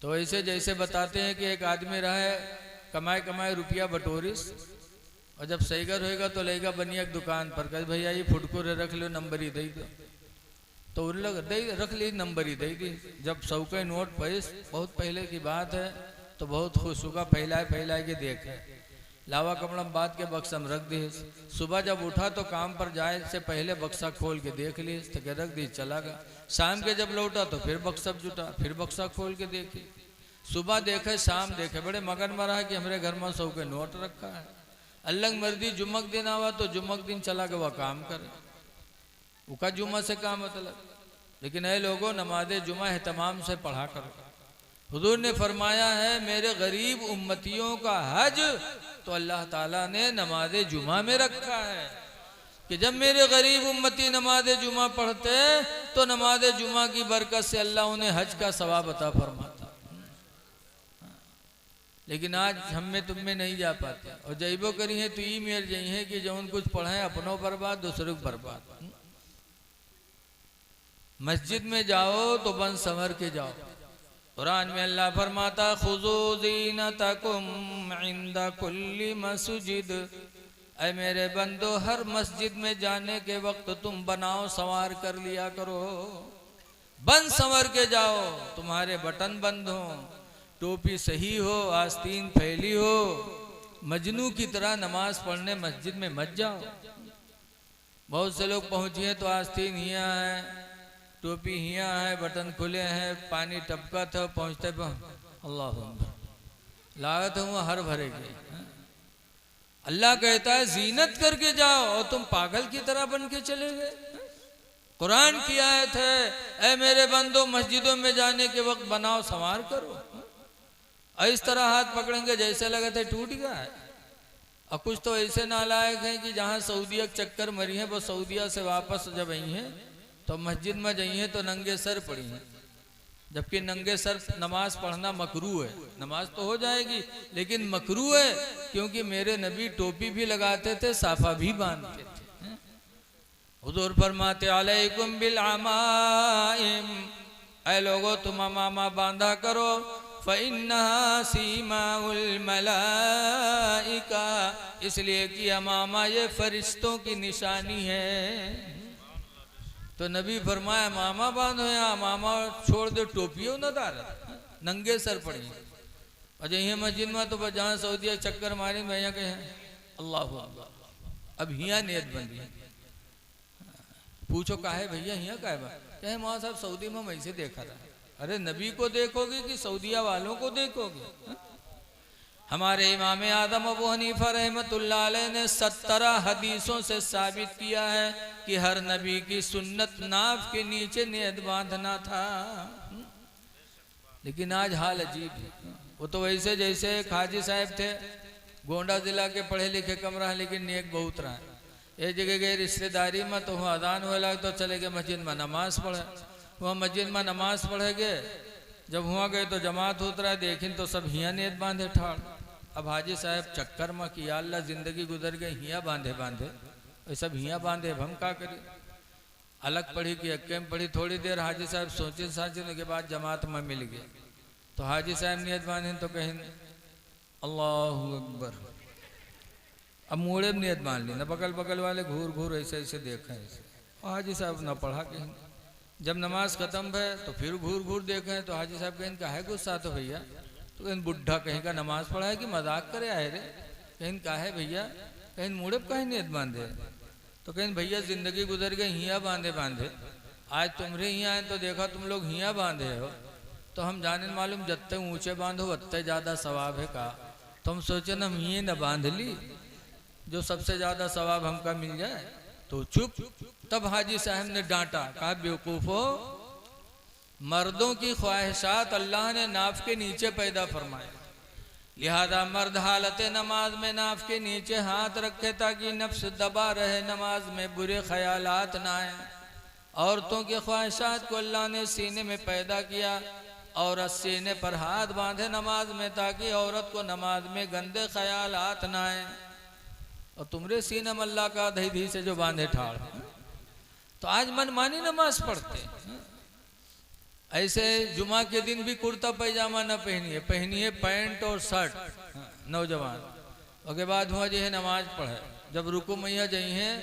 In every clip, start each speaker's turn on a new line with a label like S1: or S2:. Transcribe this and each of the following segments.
S1: तो ऐसे जैसे बताते हैं कि एक आदमी रहा है, कमाए कमाए रुपया बटोरिस, और जब सहीगर होएगा तो लेगा बनिया एक दुकान पर, कहे भैया ये फुटको रख लो, नंबर ही दे दो। तो उन लोग दे रख ली, नंबर ही दे दी। जब 100 के नोट पैस, बहुत पहले की बात है, तो बहुत खुश होगा, फैलाए के देखे, लावा कपड़ा बात के बक्सा में रख दी। सुबह जब उठा तो काम पर जाए से पहले बक्सा खोल के देख ली, तो क्या रख दी, चला गया। शाम के जब लौटा तो फिर बक्सा जुटा, फिर बक्सा खोल के देखी। सुबह देखे शाम देखे, बड़े मगन में रहा कि हमारे घर में 100 के नोट रखा है। अल्लाह मर्दी जुम्मक दिन आवा तो जुम्मक दिन चला गया, वह काम करे, उसका जुम्मा से काम मतलब। लेकिन ऐ लोगों, नमाज जुम्मा एहतमाम से पढ़ा करो। हुजूर ने फरमाया है, मेरे गरीब उम्मतियों का हज तो अल्लाह ताला ने नमाज जुमा में रखा है, कि जब मेरे गरीब उम्मती नमाज जुमा पढ़ते तो नमाज जुमा की बरकत से अल्लाह उन्हें हज का सवाब अता फरमाता। लेकिन आज हम में तुम में नहीं जा पाते, और जैबो करी है तो ये मेर जई है कि जो कुछ पढ़े अपनों बर्बाद, दूसरों को बर्बाद। मस्जिद में जाओ तो बन संवर के जाओ। कुरान में अल्लाह फरमाता, खुजू ज़ीनतकुम इंदा कुल्ली मस्जिद, ऐ मेरे बंदो हर मस्जिद में जाने के वक्त तुम बनाओ संवार कर लिया करो, बन संवर के जाओ, तुम्हारे बटन बंद हो, टोपी सही हो, आस्तीन फैली हो। मजनू की तरह नमाज पढ़ने मस्जिद में मत जाओ। बहुत से लोग पहुंचे हैं तो आस्तीन हिया है, टोपी हिया है, बटन खुले हैं, पानी टपका था, पहुंचते अल्लाह लागत हूँ हर भरेगी। अल्लाह कहता है जीनत करके जाओ, और तुम पागल की तरह बन के चले गए। कुरान की आयत है, ऐ मेरे बंदो मस्जिदों में जाने के वक्त बनाओ संवार करो। और इस तरह हाथ पकड़ेंगे जैसे लगा था टूट गया है। और कुछ तो ऐसे नालायक हैं कि जहाँ सऊदीया चक्कर मरी है, वो सऊदीया से वापस जब आई हैं तो मस्जिद में जाई हैं तो नंगे सर पड़ी हैं, जबकि नंगे सर नमाज पढ़ना मकरू है। नमाज तो हो जाएगी लेकिन मकरू है, क्योंकि मेरे नबी टोपी भी लगाते थे, साफा भी बांधते थे। हुजूर फरमाते अलैकुम बिल अमाइम, ऐ लोगो तुम अमामा बांधा करो, फ़इन्नहा सीमाउल मलाइका, इसलिए कि अमामा ये फरिश्तों की निशानी है। तो नबी फरमाया मामा बांधो, या मामा छोड़ दो, टोपियों न दार, नंगे सर पड़ी। और यही मस्जिद में तो जहाँ सऊदीया चक्कर मारी मैं यहाँ कहे अल्लाह अल्लाह, अब हिया नियत बन रही। पूछो काहे भैया हिया काहे बा, कहे मौला साहब सऊदी में वैसे देखा था। अरे नबी को देखोगे कि सऊदीया वालों को देखोगे? हमारे इमाम आदम अबू हनीफा रहमतुल्लाह अलैह ने 17 हदीसों से साबित किया है कि हर नबी की सुन्नत नाफ के नीचे नियत बांधना था। लेकिन आज हाल अजीब है। वो तो वैसे जैसे खाजी साहब थे, गोंडा जिला के, पढ़े लिखे कम रहा लेकिन नेक बहुत रहा। एक जगह गए रिश्तेदारी में तो वहाँ अदान हुआ लगा तो चले गए मस्जिद में नमाज पढ़े। वहाँ मस्जिद में नमाज पढ़े गए, जब वहाँ गए तो जमात होता रहा, देखें तो सब हिया नियत बांधे ठाड़। अब हाजी साहब चक्कर में कि या अल्लाह जिंदगी गुजर गई हिया बांधे ये सब हिया बांधे, हम का करें। अलग पढ़ी कि अक्के में पढ़ी, थोड़ी देर हाजी साहब सोचे साचने के बाद जमात में मिल गए तो हाजी साहब नियत बांधे तो कहें अल्लाहु अकबर। अब मुड़े में नियत बांध ली, न बगल बगल वाले घूर घूर ऐसे ऐसे देखा ऐसे। हाजी साहब न पढ़ा कहीं। जब नमाज खत्म है तो फिर घूर घूर देखे तो हाजी साहब कहें का है गुस्सा तो भैया, तो कहीं बुढ़ा कहीं का नमाज पढ़ा है कि मजाक करे आए रे, कहीं का है भैया, कहीं मुड़े कहीं नियत बांधे, तो कहीं भैया जिंदगी गुजर गई हिया बांधे बांधे, आज तुम्हारे यहाँ आए तो देखा तुम लोग हिया बांधे हो, तो हम जाने मालूम जत्ते ऊंचे बांधो उतने ज्यादा सवाब है का। तो हम सोचे न हम हिये न बांध ली, जो सबसे ज्यादा सवाब हमका मिल जाए। तो चुप। तब हाजी साहब ने डांटा, कहा बेवकूफो, मर्दों की ख्वाहिशात अल्लाह ने नाफ के नीचे पैदा फरमाए, लिहाजा मर्द हालत नमाज में नाफ के नीचे हाथ रखे ताकि नफ्स दबा रहे, नमाज में बुरे ख्यालात ना आए। औरतों की ख्वाहिशात को अल्लाह ने सीने में पैदा किया, औरत सीने पर हाथ बांधे नमाज में ताकि औरत को नमाज में गंदे ख्यालात ना आए। और तुमरे सीने में अल्लाह का दही से जो बांधे ठाड़, तो आज मनमानी नमाज पढ़ते। ऐसे जुमा के दिन भी कुर्ता पैजामा न पहनिए, पहनिए पैंट और शर्ट। नौजवान उसके बाद हुआ जो है नमाज पढ़े, जब रुको मैया जई हैं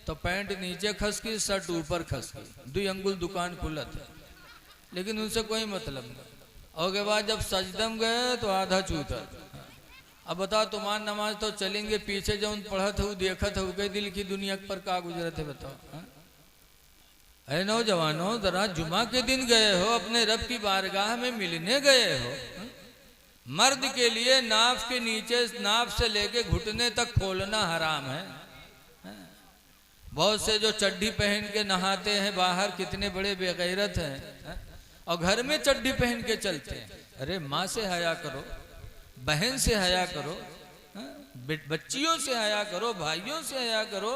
S1: तो पैंट नीचे खसकी, शर्ट ऊपर खसकी, 2 अंगुल दुकान खुलत है, लेकिन उनसे कोई मतलब नहीं। और के बाद जब सजदम गए तो आधा चूतर। अब बताओ तुम्हार नमाज तो चलेंगे, पीछे जो पढ़त हो देखत हो गए, दिल की दुनिया पर का गुजरत है बताओ। अरे नौजवानों, जरा जुमा के दिन गए हो, अपने रब की बारगाह में मिलने गए हो। मर्द के लिए नाफ के नीचे, नाफ से लेके घुटने तक खोलना हराम है। बहुत से जो चड्डी पहन के नहाते हैं बाहर, कितने बड़े बेगैरत हैं, और घर में चड्डी पहन के चलते हैं। अरे माँ से हया करो, बहन से हया करो, बच्चियों से हया करो, भाइयों से हया करो।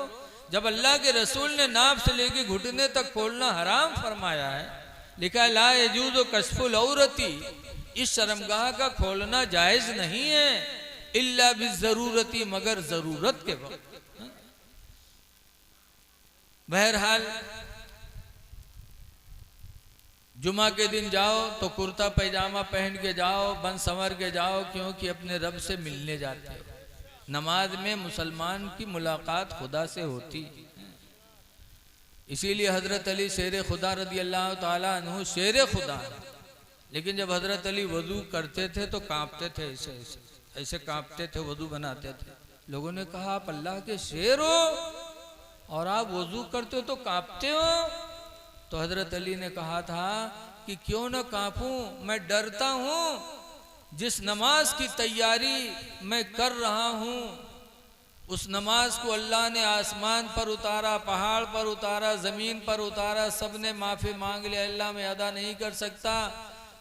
S1: जब अल्लाह के रसूल ने नाफ से लेके घुटने तक खोलना हराम फरमाया है, लिखा है ला यजूज़ु कश्फुल औरती, इस शर्मगाह का खोलना जायज नहीं है, इल्ला बिज़रूरती, मगर जरूरत के वक्त। बहरहाल जुमा के दिन जाओ तो कुर्ता पैजामा पहन के जाओ, बन संवर के जाओ, क्योंकि अपने रब से मिलने जाते हो। नमाज में मुसलमान की मुलाकात खुदा से होती, इसीलिए हजरत अली शेर खुदा रदी अल्लाह ताला अन्हु शेर खुदा। लेकिन जब हजरत अली वजू करते थे तो कांपते थे, ऐसे ऐसे ऐसे कांपते थे, वजू बनाते थे। लोगों ने कहा आप अल्लाह के शेर हो और आप वजू करते हो तो कांपते हो। तो हजरत अली ने कहा था कि क्यों न कांपूं, मैं डरता हूं जिस नमाज की तैयारी मैं कर रहा हूं, उस नमाज को अल्लाह ने आसमान पर उतारा, पहाड़ पर उतारा, जमीन पर उतारा, सबने माफी मांग लिया, अल्लाह मैं अदा नहीं कर सकता।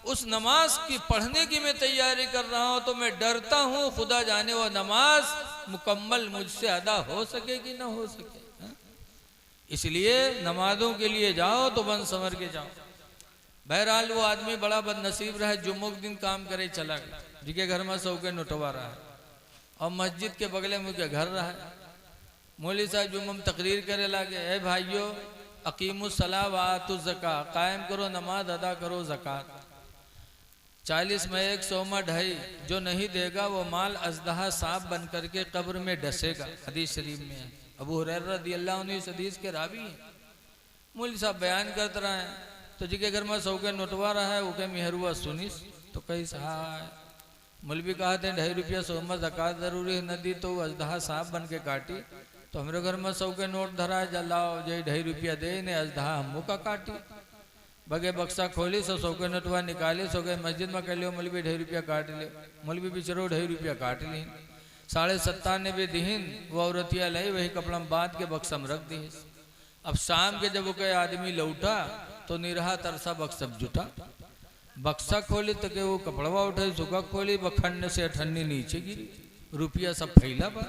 S1: उस नमाज की पढ़ने की मैं तैयारी कर रहा हूं, तो मैं डरता हूं खुदा जाने वो नमाज मुकम्मल मुझसे अदा हो सके कि ना हो सके। इसलिए नमाजों के लिए जाओ तो बन संवर के जाओ। बहरहाल वो आदमी बड़ा बदनसीब रहा, जुम्मो के दिन काम करे चला गया, जिसके घर में सौ के नोटवा रहा है, और मस्जिद के बगले में के घर रहा है। मौलवी साहब जुम्मे में तकरीर करे लागे, ए भाइयों अकीमुस्सलाह व आतुज़ ज़कात, कायम करो नमाज, अदा करो ज़कात। 40 में 1 सौमा ढाई, जो नहीं देगा वो माल अज़दहा सांप बन करके कब्र में डसेगा। हदीस शरीफ में है, अबू हुरैरा रज़ी अल्लाह अन्हु इस हदीस के रावी हैं। मौलवी साहब बयान करते रहे, तो जिसके घर में 100 के नोटवा रहा है वो के मेहरुआ सुनिस, तो कई सहाय मौलवी कहते हैं 2.5 रुपया सोमा ज़कात जरूरी है, न दी तो अज़दहा सांप बन के काटी। तो हमारे घर में 100 के नोट धरा है, जलाओ जे 2.5 रुपया दे ने अज़दहा हमू का काटी। बगे बक्सा खोली, 100 के नोटवा निकाले, सो गए मस्जिद में कह लियो मौलवी 2.5 रुपया काट ले। मौलवी बिचरो 2.5 रुपया काट ली, 97.5 दीन वो औरतिया लाई, वही कपड़ा में बांध के बक्सा में रख दी। अब शाम के जब वो कहे आदमी लौटा तो निरहा तरसा बक्सा जुटा, बक्सा खोली तो के वो कपड़वा उठे, सुखा खोली, बखंड से अठन्नी नीचे गिरी, रुपया सब फैला पर।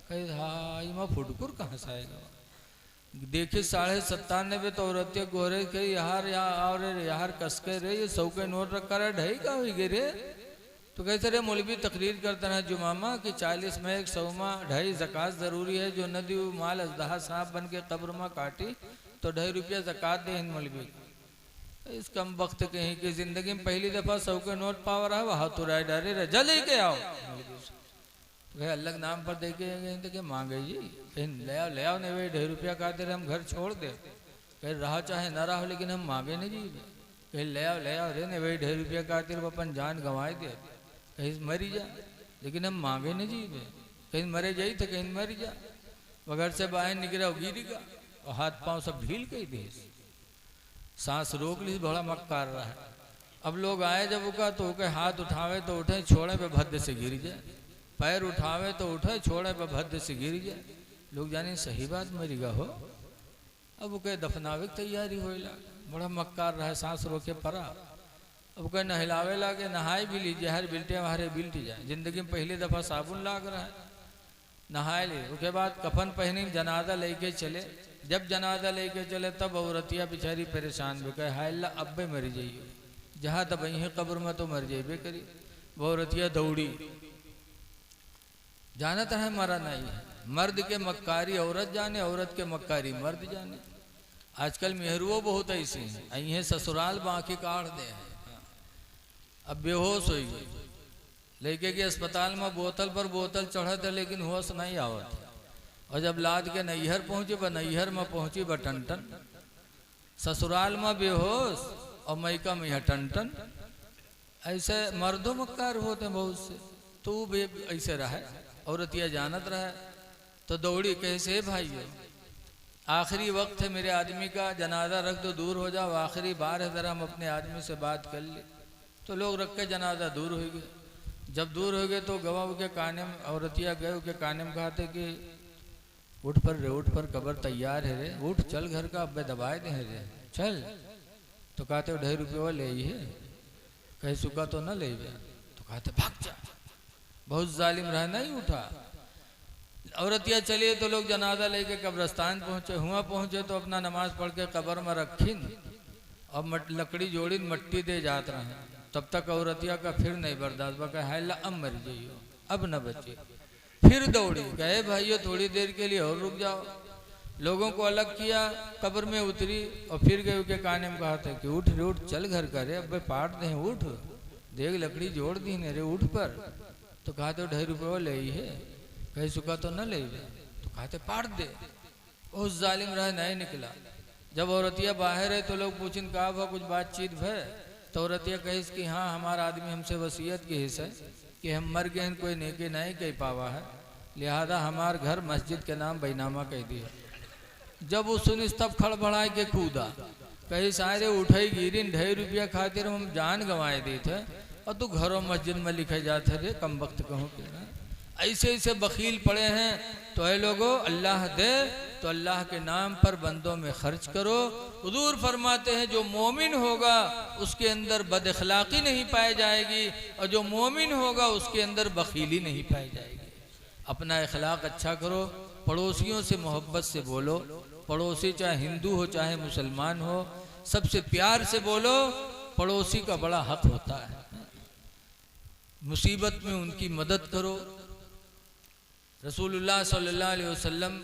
S1: कहे हाँ माँ फुटकुर कहाँ से आएगा। देखिए 97.5 तो औरतिया गोरे के यार और यार कसके रे, ये 100 के नोट रखा रहा, ढाई का हुई गे रे। तो कैसे रे मौलवी तकरीर करता है जुमामा कि 40 में 1 सौमा ढाई ज़कात ज़रूरी है, जो न दी माल अज़दहा सांप बन के कब्र में काटी तो 2.5 रुपया ज़कात दे मौलवी। इस कम वक्त कहीं की जिंदगी में पहली दफ़ा 100 के नोट पाव रहा है, वहाँ तो राय डारे रहे जल ही के आओ। तो अलग नाम पर देखे मांगे जी, कहीं ले आओ नहीं भाई 2.5 रुपया का दे रहे, हम घर छोड़ दे, कहीं रहा चाहे ना रहा, लेकिन हम मांगे नहीं जी। कहीं ले आओ रे नहीं भाई 2.5 रुपया का तेरे अपन जान गंवाए दे, कहीं मरी जा, लेकिन हम मांगे नहीं जी। कहीं मरे जाई तो कहीं मरी जा, बगैर से बाहर निकला गिरेगा और हाथ पाँव सब ढील के दे, सांस रोक ली, बड़ा मक्कार रहा है। अब लोग आए जब उका तो उके हाथ उठावे तो उठे, छोड़े पे भद्द से गिर जाए, पैर उठावे तो उठे, छोड़े पे भद्द से गिर जाए। लोग जाने सही बात मरीगा हो। अब उके दफनावे की तैयारी हो, बड़ा मक्कार रहा है, सांस रोके पड़ा। अब कहीं नहलावे लागे, नहाए भी लीजिए, हर बिल्टे हमारे बिल्ट जाए। जिंदगी में पहली दफ़ा साबुन लाग रहा है, नहाए ले, उसके बाद कफन पहनी, जनाजा लेके चले। जब जनाजा लेके चले तब औरतिया बेचारी परेशान भी, कहे हाय अल्लाह अब्बे मरी जाइए, जहाँ तब वहीं कब्र में तो मर जाइए करी। वो औरतिया दौड़ी, जानता है मरा नहीं है। मर्द के मक्कारी औरत जाने, औरत के मक्कारी मर्द जाने। आजकल मेहरुओं बहुत ऐसी हैं, अं ससुराल बाकी काट दे, अब बेहोश हो गई, लेके के अस्पताल में बोतल पर बोतल चढ़त है लेकिन होश नहीं आवत। और जब लाद के नैहर पहुंचे ब नैहर में पहुंची ब टन, ससुराल में बेहोश और मैका में टन। ऐसे मर्दों मक्कार होते हैं बहुत से, तो भी ऐसे रहे, औरतिया जानत रहे तो दौड़ी, कैसे भाइयों आखिरी वक्त है मेरे आदमी का, जनाजा रख दो दूर हो जाओ, आखिरी बार है ज़रा हम अपने आदमी से बात कर ले। तो लोग रख के जनाजा दूर हो गए। जब दूर हो गए तो गवाह के काने में औरतिया गए, के काने में कहते कि उठ पर रे, उठ पर, कब्र तैयार है रे, उठ चल घर का, अब दबाए दे रे, चल। तो कहते 2.5 रुपये ले ही है, कहीं सुखा तो न ले। तो कहते भाग जा, बहुत जालिम रहा, नहीं उठा। औरतिया चलिए तो लोग जनाजा लेके कब्रस्तान पहुंचे, हुआ पहुंचे तो अपना नमाज पढ़ के कब्र में रखीन और लकड़ी जोड़ी मट्टी दे जात रहे। तब तक औरतिया का फिर नहीं बर्दाश्त, बका है ला अब मर जाइयो, अब न बचे। फिर दौड़ी, कहे भाइयों थोड़ी देर के लिए और रुक जाओ। लोगों को अलग किया, कब्र में उतरी और फिर गए के काने में कहा था कि उठ रे उठ, चल घर का रे, अब पाट दे, उठ देख लकड़ी जोड़ दी ने रे, उठ पर। तो कहा तो 2.5 रुपये ले ही है, कहीं सुखा तो न ले। तो कहते पाट दे, उस जालिम रह नहीं निकला। जब औरतिया बाहर है तो लोग पूछिन कहा हुआ कुछ बातचीत भय। तो औरतिया कहिस कि हाँ हमारा आदमी हमसे वसीयत की हिस्सा है कि हम मर गए, कोई नेकी नहीं कह पावा है, लिहाजा हमार घर मस्जिद के नाम बैनामा कह दिया। जब वो सुनिस तब खड़बड़ाए के कूदा, कहीं सारे उठाई गिरिन, 2.5 रुपया खातिर हम जान गंवाए दी थे और तू घरों मस्जिद में लिखे जाते रे, कम वक्त कहो कि ना। ऐसे ऐसे बकील पड़े हैं। तो ऐ लोगों, अल्लाह दे तो अल्लाह के नाम पर बंदों में खर्च करो। हुजूर फरमाते हैं जो मोमिन होगा उसके अंदर बदअखलाकी नहीं पाई जाएगी, और जो मोमिन होगा उसके अंदर बखीली नहीं पाई जाएगी। अपना अखलाक अच्छा करो, पड़ोसियों से मोहब्बत से बोलो, पड़ोसी चाहे हिंदू हो चाहे मुसलमान हो, सबसे प्यार से बोलो। पड़ोसी का बड़ा हक होता है, मुसीबत में उनकी मदद करो। रसूलुल्लाह सल्लल्लाहु अलैहि वसल्लम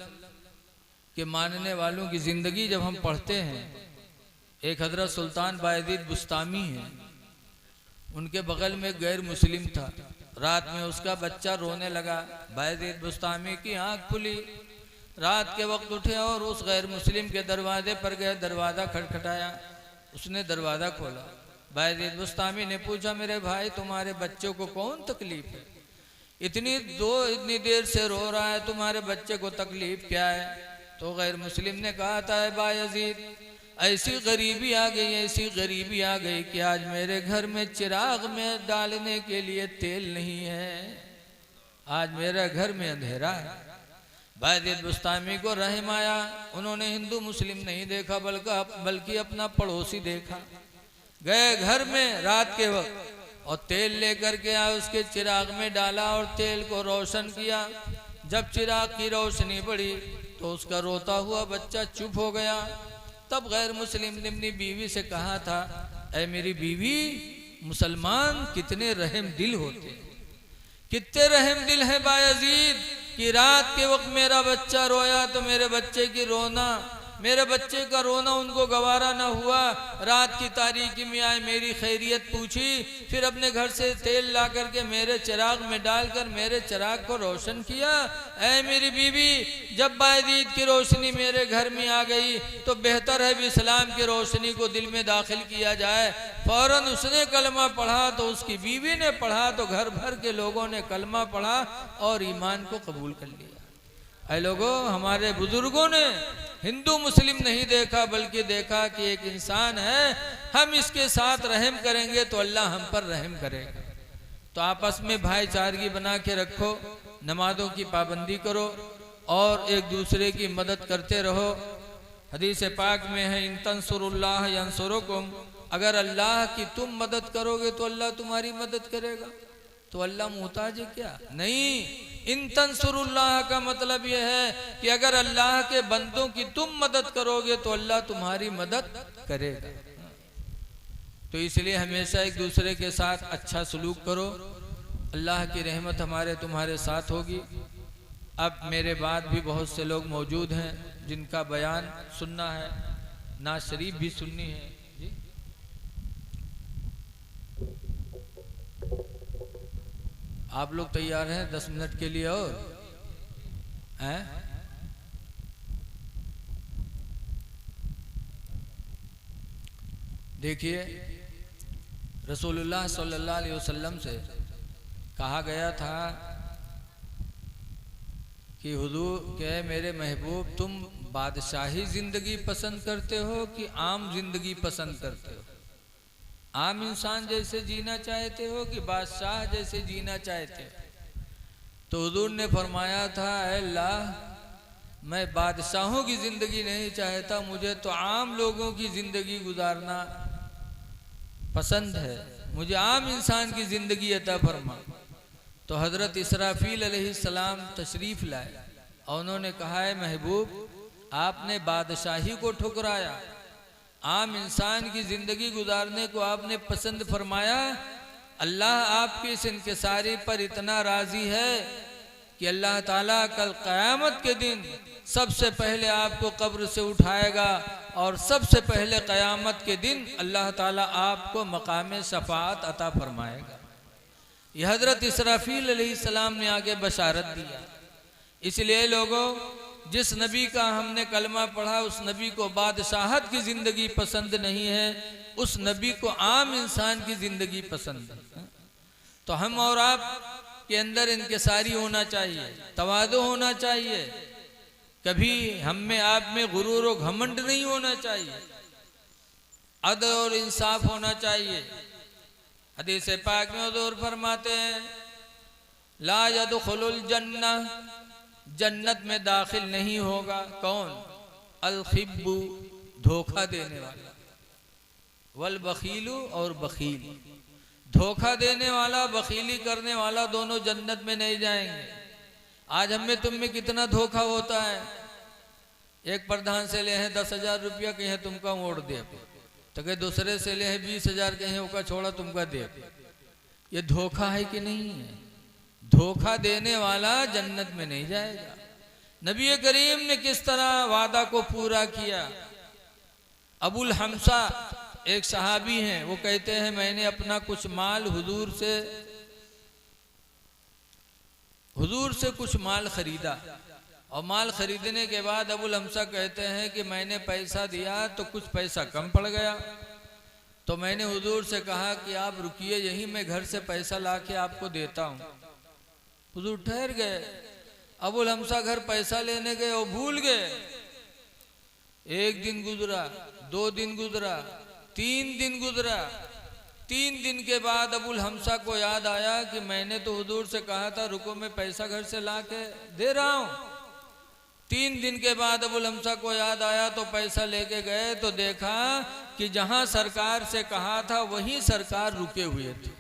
S1: के मानने वालों की ज़िंदगी जब हम पढ़ते हैं, एक हज़रत सुल्तान बायज़ीद बुस्तामी हैं, उनके बगल में गैर मुस्लिम था। रात में उसका बच्चा रोने लगा, बायज़ीद बुस्तामी की आँख खुली, रात के वक्त उठे और उस गैर मुस्लिम के दरवाजे पर गए, दरवाज़ा खटखटाया, उसने दरवाज़ा खोला। बायज़ीद बुस्तामी ने पूछा मेरे भाई तुम्हारे बच्चों को कौन तकलीफ़ है, इतनी देर से रो रहा है, तुम्हारे बच्चे को तकलीफ क्या है? तो गैर मुस्लिम ने कहा था बायज़ीद ऐसी गरीबी आ गई, ऐसी गरीबी आ गई कि आज मेरे घर में चिराग में डालने के लिए तेल नहीं है, आज मेरे घर में अंधेरा है। बायज़ीद बुस्तामी को रहम आया, उन्होंने हिंदू मुस्लिम नहीं देखा बल्कि अपना पड़ोसी देखा। गए घर में रात के वक्त और तेल लेकर के आए, उसके चिराग में डाला और तेल को रोशन किया। जब चिराग की रोशनी बढ़ी तो उसका रोता हुआ बच्चा चुप हो गया। तब गैर मुस्लिम ने अपनी बीवी से कहा था, ऐ मेरी बीवी, मुसलमान कितने रहम दिल होते, कितने रहम दिल है बायज़ीद कि रात के वक्त मेरा बच्चा रोया तो मेरे बच्चे की रोना, मेरे बच्चे का रोना उनको गवारा न हुआ। रात की तारीकी में आए, मेरी खैरियत पूछी, फिर अपने घर से तेल ला करके मेरे चिराग में डालकर मेरे चिराग को रोशन किया। ऐ मेरी बीवी, जब बायज़ीद की रोशनी मेरे घर में आ गई तो बेहतर है भी इस्लाम की रोशनी को दिल में दाखिल किया जाए। फौरन उसने कलमा पढ़ा तो उसकी बीवी ने पढ़ा तो घर भर के लोगों ने कलमा पढ़ा और ईमान को कबूल कर लिया। ऐ लोगों, हमारे बुजुर्गों ने हिंदू मुस्लिम नहीं देखा बल्कि देखा कि एक इंसान है, हम इसके साथ रहम करेंगे तो अल्लाह हम पर रहम करेगा। तो आपस में भाईचारगी बना के रखो, नमाजों की पाबंदी करो और एक दूसरे की मदद करते रहो। हदीस पाक में है, इन तंसुरुल्लाह यंसुरुकुम, अगर अल्लाह की तुम मदद करोगे तो अल्लाह तुम्हारी मदद करेगा। तो अल्लाह मुहताज है क्या? नहीं, इन तंसुरुल्लाह का मतलब यह है कि अगर अल्लाह के बंदों की तुम मदद करोगे तो अल्लाह तुम्हारी मदद करेगा। तो इसलिए हमेशा एक दूसरे के साथ अच्छा सलूक करो, अल्लाह की रहमत हमारे तुम्हारे साथ होगी। अब मेरे बाद भी बहुत से लोग मौजूद हैं जिनका बयान सुनना है। नाज शरीफ भी सुननी है जी। आप लोग तैयार हैं 10 मिनट के लिए और हैं? देखिए, रसूलुल्लाह सल्लल्लाहु अलैहि वसल्लम से कहा गया था कि हुजूर के मेरे महबूब, तुम बादशाही जिंदगी पसंद करते हो कि आम जिंदगी पसंद करते हो? आम इंसान जैसे जीना चाहते हो कि बादशाह जैसे जीना चाहते हो? तो हुजूर ने फरमाया था, ऐ अल्लाह, मैं बादशाहों की जिंदगी नहीं चाहता, मुझे तो आम लोगों की जिंदगी गुजारना पसंद है, मुझे आम इंसान की जिंदगी अता फरमा। तो हजरत इसराफील अलैहिस्सलाम तशरीफ लाए और उन्होंने कहा, है महबूब, आपने बादशाही को ठुकराया, आम इंसान की जिंदगी गुजारने को आपने पसंद फरमाया। अल्लाह आपकी इस इंकिसारी पर इतना राजी है कि अल्लाह ताला कल क़यामत के दिन सबसे पहले आपको कब्र से उठाएगा और सबसे पहले क़यामत के दिन अल्लाह ताला आपको मकाम शफाअत अता फरमाएगा। यह हजरत इसराफील अलैहिस्सलाम ने आगे बशारत दिया। इसलिए लोगों, जिस नबी का हमने कलमा पढ़ा उस नबी को बादशाहत की जिंदगी पसंद नहीं है, उस नबी को आम इंसान की जिंदगी पसंद है। तो हम और आप के अंदर इनकिसारी होना चाहिए, तवाज़ु होना चाहिए, कभी हम में आप में गुरूर और घमंड नहीं होना चाहिए, अदल और इंसाफ होना चाहिए। हदीस पाक में हुज़ूर फरमाते हैं, ला यदखुलुल जन्नह, जन्नत में दाखिल नहीं होगा कौन? अल खिब्बु, धोखा देने वाला, वल बखीलु, और बखील। धोखा देने वाला, बखीली करने वाला दोनों जन्नत में नहीं जाएंगे। आज हम में तुम में कितना धोखा होता है। एक प्रधान से ले हैं 10,000 रुपया, कहें तुमका मोड़ दे, तो कहे दूसरे से ले हैं 20,000, कहें उसका छोड़ा तुमका दे। ये धोखा है कि नहीं है? धोखा देने वाला जन्नत में नहीं जाएगा। नबी करीम ने किस तरह वादा को पूरा किया। अबुल हमसा एक सहाबी हैं, वो कहते हैं, मैंने अपना कुछ माल हुजूर से कुछ माल खरीदा, और माल खरीदने के बाद अबुल हमसा कहते हैं कि मैंने पैसा दिया तो कुछ पैसा कम पड़ गया, तो मैंने हुजूर से कहा कि आप रुकिए यहीं, मैं घर से पैसा ला के आपको देता हूँ। हुजूर ठहर गए। अबुल हमसा घर पैसा लेने गए और भूल गए। 1 दिन गुजरा, 2 दिन गुजरा, 3 दिन गुजरा। 3 दिन के बाद अबुल हमसा को याद आया कि मैंने तो हुजूर से कहा था रुको, मैं पैसा घर से ला के दे रहा हूँ। 3 दिन के बाद अबुल हमसा को याद आया तो पैसा लेके गए, तो देखा कि जहां सरकार से कहा था वहीं सरकार रुके हुए थे।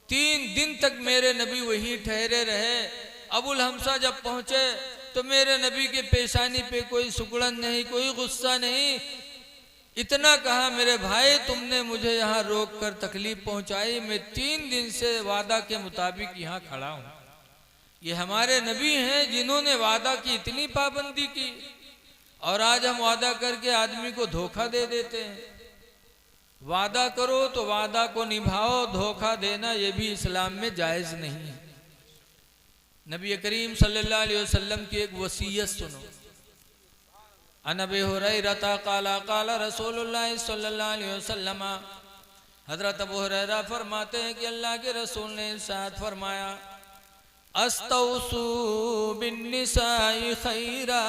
S1: 3 दिन तक मेरे नबी वहीं ठहरे रहे। अबुल हमसा जब पहुंचे तो मेरे नबी के पेशानी पे कोई सुगड़न नहीं, कोई गुस्सा नहीं। इतना कहा, मेरे भाई तुमने मुझे यहाँ रोक कर तकलीफ पहुंचाई, मैं 3 दिन से वादा के मुताबिक यहाँ खड़ा हूँ। ये हमारे नबी हैं जिन्होंने वादा की इतनी पाबंदी की, और आज हम वादा करके आदमी को धोखा दे देते हैं। वादा करो तो वादा को निभाओ, धोखा देना ये भी इस्लाम में जायज नहीं है। नबी करीम सल्लल्लाहु अलैहि वसल्लम की एक वसीयत सुनो। अन अबी हुरैरा क़ाला क़ाला रसूलुल्लाह सल्लल्लाहु अलैहि वसल्लम, हजरत अबू हुरैरा फरमाते हैं कि अल्लाह के रसूल ने इरशाद फरमाया, अस्तौसु बिन्निसाई खैरा,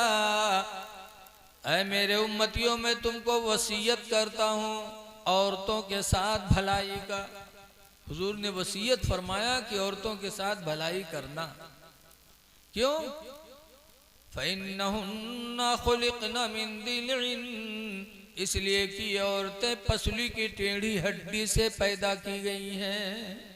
S1: ऐ मेरे उम्मतियों में तुमको वसीयत करता हूँ औरतों के साथ भलाई का। हुजूर ने वसीयत फरमाया कि औरतों के साथ भलाई करना। क्यों? फ़इन्नहुन्ना खुलिक़ना मिन दिल्इन, इसलिए कि औरतें पसली की टेढ़ी हड्डी से पैदा की गई हैं।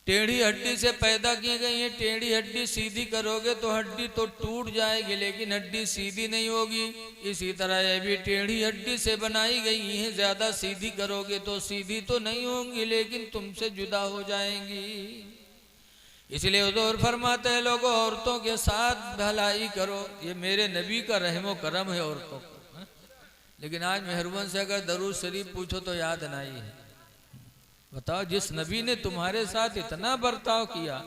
S1: टेढ़ी हड्डी से पैदा की गई है। टेढ़ी हड्डी सीधी करोगे तो हड्डी तो टूट जाएगी, लेकिन हड्डी सीधी नहीं होगी। इसी तरह ये भी टेढ़ी हड्डी से बनाई गई है। ज्यादा सीधी करोगे तो सीधी तो नहीं होंगी, लेकिन तुमसे जुदा हो जाएंगी। इसलिए हुजूर फरमाते हैं, लोगों औरतों के साथ भलाई करो। ये मेरे नबी का रहमो करम है औरतों को। लेकिन आज मेहरबान से अगर दरूद शरीफ पूछो तो याद नहीं है। बताओ, जिस नबी ने तुम्हारे साथ इतना बर्ताव किया,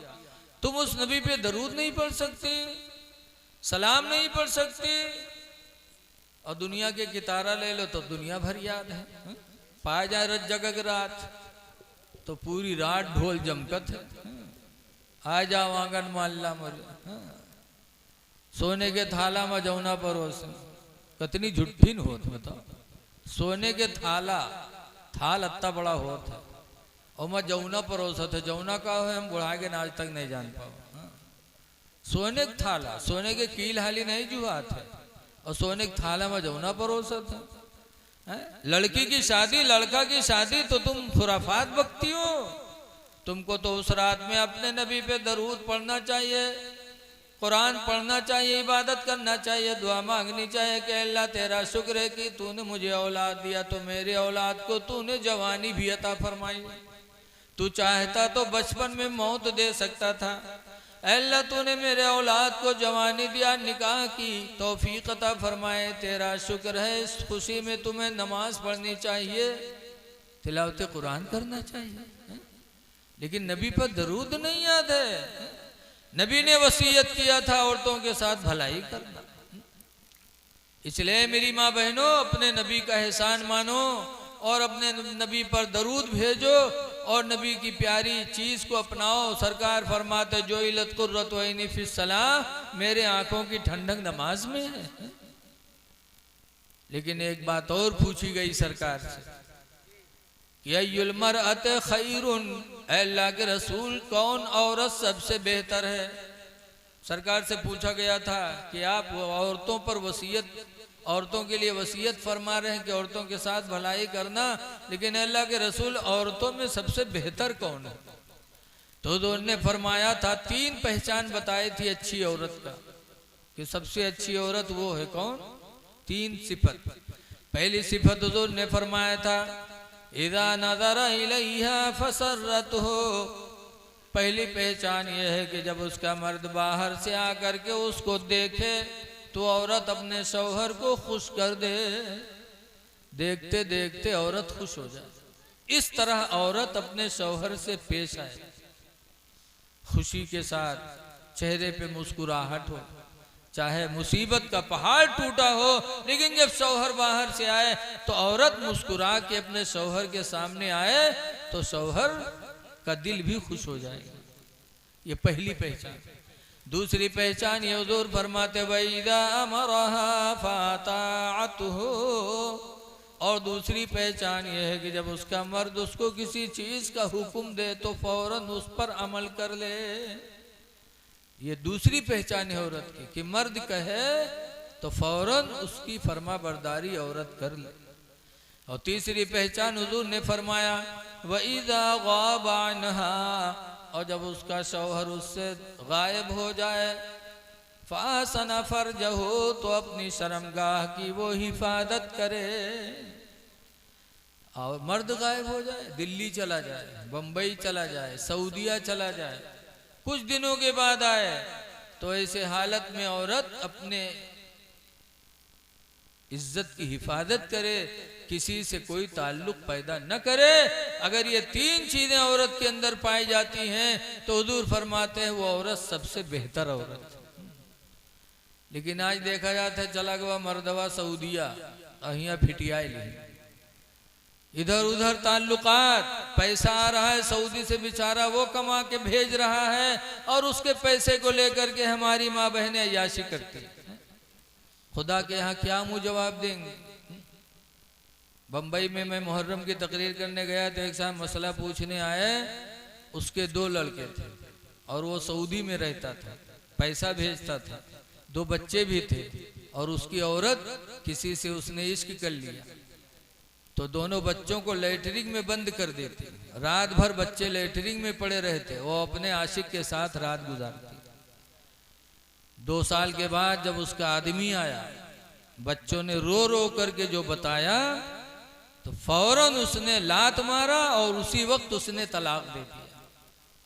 S1: तुम उस नबी पे दरूद नहीं पढ़ सकते, सलाम नहीं पढ़ सकते। और दुनिया के कितारा ले लो तो दुनिया भर याद है। पाया जाए रज जगग रात, तो पूरी रात ढोल जमकत है। आ जाओ आंगन माल्ला मर, सोने के थाला में जौना परोस, कितनी झुट्ठीन होत। बताओ, सोने के थाला, थाल अत्ता बड़ा होत है और मैं जौना परोसत है। जौना का है हम बुढ़ा के आज तक नहीं जान पाओ। सोने के थाला, सोने के कील हाली नहीं जुआत है, और सोने के थाला में जौना परोसत है। लड़की की शादी, लड़का की शादी तो तुम खुराफात बकती हो। तुमको तो उस रात में अपने नबी पे दरूद पढ़ना चाहिए, कुरान पढ़ना चाहिए, इबादत करना चाहिए, दुआ मांगनी चाहिए कि अल्लाह तेरा शुक्र है कि तूने मुझे औलाद दिया, तो मेरे औलाद को तूने जवानी भी अता फरमाई। तू चाहता तो बचपन में मौत दे सकता था, अल्लाह तूने मेरे औलाद को जवानी दिया, निकाह की तौफीक अता फरमाए, तेरा शुक्र है। इस खुशी में तुम्हें नमाज पढ़नी चाहिए, तिलावत कुरान करना चाहिए, लेकिन नबी पर दरूद नहीं याद है। नबी ने वसीयत किया था औरतों के साथ भलाई करना। इसलिए मेरी माँ बहनों, अपने नबी का एहसान मानो और अपने नबी पर दरूद भेजो और नबी की प्यारी चीज को अपनाओ। सरकार फरमाते जो इलत कुर्रत वैनी फिस सलाह, मेरे आंखों की ठंडक नमाज में है। लेकिन एक बात और पूछी गई सरकार से, ययुल मरअत खैरुन, अल्लाह के रसूल कौन औरत सबसे बेहतर है। सरकार से पूछा गया था कि आप औरतों पर वसीयत, औरतों के लिए वसीयत फरमा रहे हैं कि औरतों के साथ भलाई करना, लेकिन अल्लाह के रसूल औरतों में सबसे बेहतर कौन है। तो उन्होंने फरमाया था, 3 पहचान बताई थी अच्छी औरत का, कि सबसे अच्छी औरत वो है कौन। 3 सिफत। पहली सिफत उन्होंने फरमाया था, इदा नज़रा इलैहा फसर्रतहु, पहली पहचान यह है कि जब उसका मर्द बाहर से आकर के उसको देखे तो औरत अपने शौहर को खुश कर दे। देखते देखते औरत खुश हो जाए। इस तरह औरत अपने शौहर से पेश आए, खुशी के साथ, चेहरे पे मुस्कुराहट हो, चाहे मुसीबत का पहाड़ टूटा हो, लेकिन जब शौहर बाहर से आए तो औरत मुस्कुरा के अपने शौहर के सामने आए तो शौहर का दिल भी खुश हो जाएगा। ये पहली पहचान। दूसरी पहचान ये हुजूर फरमाते, वइदा अमरहा फाताअतहु, और दूसरी पहचान ये है कि जब उसका मर्द उसको किसी चीज का हुक्म दे तो फौरन उस पर अमल कर ले। ये दूसरी पहचान है औरत की, कि मर्द कहे तो फौरन उसकी फरमा बरदारी औरत कर ले। और तीसरी पहचान हुजूर ने फरमाया, वइदा गाबा अन्हा, और जब उसका शौहर उससे गायब हो जाए, फासना फरजहु, तो अपनी शर्मगाह की वो हिफाजत करे। और मर्द गायब हो जाए, दिल्ली चला जाए, बंबई चला जाए, सऊदीया चला जाए, कुछ दिनों के बाद आए, तो ऐसे हालत में औरत अपने इज्जत की हिफाजत करे, किसी से कोई ताल्लुक पैदा न करे। अगर ये 3 चीजें औरत के अंदर पाई जाती हैं तो हुजूर फरमाते हैं वो औरत सबसे बेहतर औरत। लेकिन आज देखा जाता है चला गया मर्दवा सऊदीया, अहिया फिटियाई ली, इधर उधर ताल्लुकात, पैसा आ रहा है सऊदी से, बेचारा वो कमा के भेज रहा है और उसके पैसे को लेकर के हमारी माँ बहनें अय्याशी करती हैं। खुदा के यहाँ क्या मुँह जवाब देंगे। बम्बई में मैं मुहर्रम की तकरीर करने गया तो एक साहब मसला पूछने आए, उसके 2 लड़के थे और वो सऊदी में रहता था, पैसा भेजता था, 2 बच्चे भी थे, और उसकी औरत किसी से उसने इश्क कर लिया, तो दोनों बच्चों को लैट्रिन में बंद कर देती। रात भर बच्चे लैट्रिन में पड़े रहते, वो अपने आशिक के साथ रात गुजारती। 2 साल के बाद जब उसका आदमी आया, बच्चों ने रो रो करके जो बताया, तो फौरन उसने लात मारा और उसी वक्त उसने तलाक दे दिया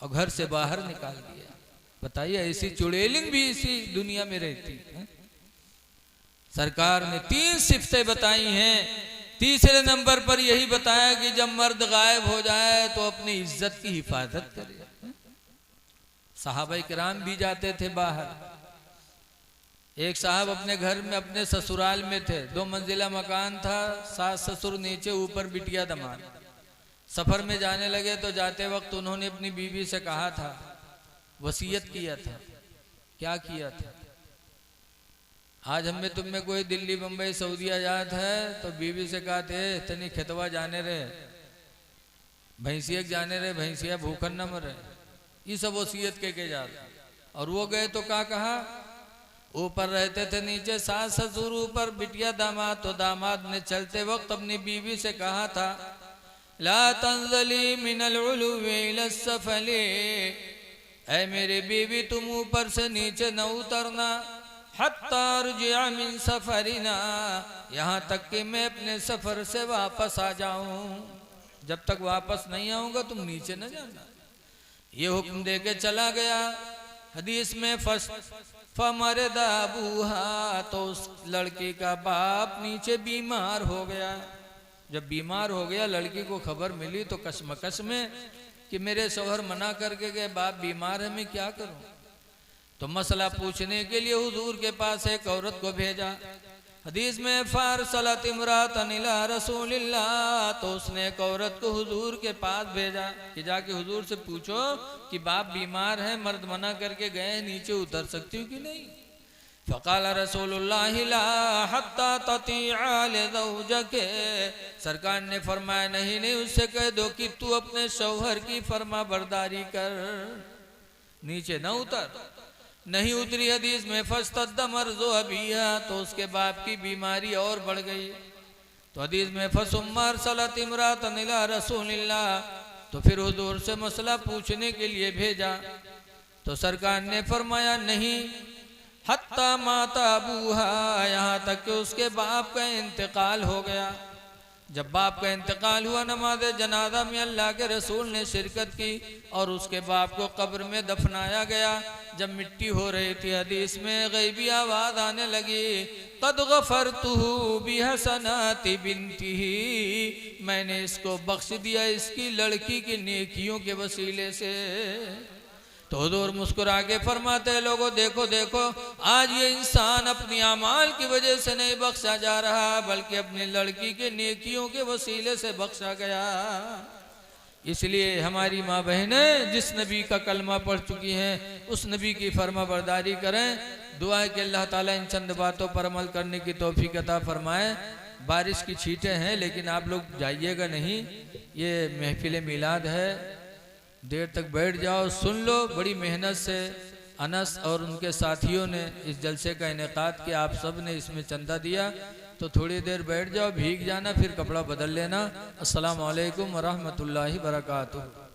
S1: और घर से बाहर निकाल दिया। बताइए, ऐसी चुड़ैलिन भी इसी दुनिया में रहती है। सरकार ने 3 सिफतें बताई हैं। तीसरे नंबर पर यही बताया कि जब मर्द गायब हो जाए तो अपनी इज्जत की हिफाजत करे। सहाबाए किराम भी जाते थे बाहर। एक साहब अपने घर में अपने ससुराल में थे, 2 मंजिला मकान था, सास ससुर नीचे, ऊपर बिटिया दमाद। सफर में जाने लगे तो जाते वक्त उन्होंने अपनी बीवी से कहा था, वसीयत किया था। क्या किया था? आज हमें तुम में कोई दिल्ली बंबई सऊदी आजाद है तो बीवी से कहा थे तनी खेतवा जाने रहे, भैंसिया जाने रहे, भैंसिया भूखन न मरे। ये सब वसीयत के जाते। और वो गए तो क्या कहा? ऊपर रहते थे नीचे सास ससुर, ऊपर बिटिया दामाद। तो दामाद ने चलते वक्त अपनी बीवी से कहा था, ला तंजली मिनल उलुवी इला सफली, ऐ मेरी बीवी तुम ऊपर से नीचे न उतरना, हत्ता रुजिअ मिन सफरिना, यहाँ तक कि मैं अपने सफर से वापस आ जाऊं। जब तक वापस नहीं आऊंगा तुम नीचे न जाना। ये हुक्म दे के चला गया। हदीस में फमरदा अबूहा, तो उस लड़की का बाप नीचे बीमार हो गया। जब बीमार हो गया, लड़की को खबर मिली तो कशमकश में कि मेरे शौहर मना करके गए, बाप बीमार है, मैं क्या करूं? तो मसला पूछने के लिए हुजूर के पास एक औरत को भेजा। हदीस में फारसलत इमरातन इला रसूलिल्लाह, तो उसने एक औरत को हुजूर के पास भेजा कि जाके हुजूर से पूछो कि बाप बीमार है, मर्द मना करके गए, नीचे उतर सकती हूँ कि नहीं? फ़क़ाल रसूलुल्लाह ला हत्ता ततीअ लिज़ौजके, सरकार ने फरमाया नहीं नहीं, उससे कह दो कि तू अपने शौहर की फरमा बरदारी कर, नीचे न उतर। नहीं उतरी। हदीस में फस्तद्द मर्ज़ु अबिहा, तो उसके बाप की बीमारी और बढ़ गई। तो हदीस में फसुम्मा अरसलत इमरातन इला रसूलिल्लाह, तो फिर हुजूर से मसला पूछने के लिए भेजा। तो सरकार ने फरमाया नहीं, हत्ता माता अबूहा, यहाँ तक कि उसके बाप का इंतकाल हो गया। जब बाप का इंतकाल हुआ, नमाज जनाजा में अल्लाह के रसूल ने शिरकत की और उसके बाप को कब्र में दफनाया गया। जब मिट्टी हो रही थी, हदीस में गैबी आवाज़ आने लगी, क़द गफ़रतुहु बिहसनाति बिन्तिही, मैंने इसको बख्श दिया इसकी लड़की की नेकियों के वसीले से। तो हुजूर मुस्कुरा के फरमाते, लोगों देखो देखो, आज ये इंसान अपनी अमाल की वजह से नहीं बख्शा जा रहा, बल्कि अपनी लड़की के नेकियों के वसीले से बख्शा गया। इसलिए हमारी माँ बहनें जिस नबी का कलमा पढ़ चुकी हैं, उस नबी की फरमा बरदारी करें। दुआ है कि अल्लाह ताला इन चंद बातों पर अमल करने की तौफीक अता फरमाए। बारिश की छींटें हैं, लेकिन आप लोग जाइएगा नहीं, ये महफिल मिलाद है, देर तक बैठ जाओ, सुन लो। बड़ी मेहनत से अनस और उनके साथियों ने इस जलसे का इनेकाद किया, आप सब ने इसमें चंदा दिया, तो थोड़ी देर बैठ जाओ, भीग जाना, फिर कपड़ा बदल लेना। अस्सलामु अलैकुम व रहमतुल्लाहि व बरकातुहू।